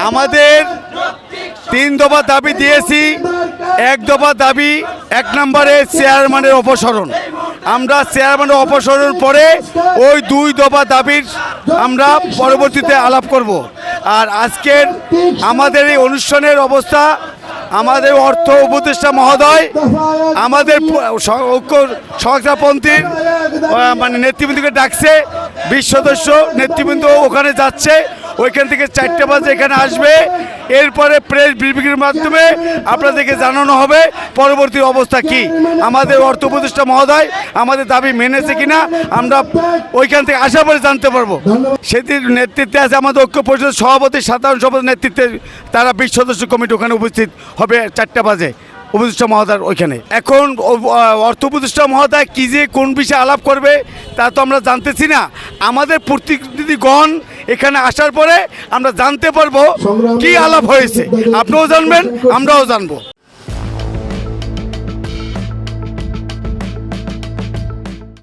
আমাদের 3 দফা দাবি দিয়েছি। 1 দফা দাবি 1 নম্বরে চেয়ারম্যানের অপসারণ। আমরা চেয়ারম্যানের অপসারণ পরে ওই 2 দফা দাবির আমরা পরবর্তীতে আলাপ করব। আর আজকের আমাদের এই অনুষ্ঠানের অবস্থা, আমাদের অর্থ উপদেষ্টা মহোদয় আমাদের ঐক্য সংস্থাপন্থীর মানে নেতৃবৃন্দকে ডাকছে। 20 সদস্য নেতৃবৃন্দ ওখানে যাচ্ছে। ওইখান থেকে 4টে বাজে এখানে আসবে। এরপরে প্রেস ব্রিফিংয়ের মাধ্যমে আপনাদেরকে জানানো হবে পরবর্তী অবস্থা কি। আমাদের অর্থ উপদেষ্টা মহোদয় আমাদের দাবি মেনেছে কিনা আমরা ওইখান থেকে আসার পরে জানতে পারবো। সেটির নেতৃত্বে আছে আমাদের ঐক্য পরিষদের সভাপতি, সাধারণ সভাপতির নেতৃত্বে তারা 20 সদস্য কমিটি ওখানে উপস্থিত হবে 4টা বাজে উপদেষ্টা মহোদয় ওইখানে। এখন অর্থ উপদেষ্টা মহোদয় কী যে কোন বিষয়ে আলাপ করবে তা তো আমরা জানতেছি না। আমাদের প্রতিনিধিগণ এখানে আসার পরে আমরা জানতে পারবো কি আলাপ হয়েছে। আপনিও জানবেন, আমরাও জানবো।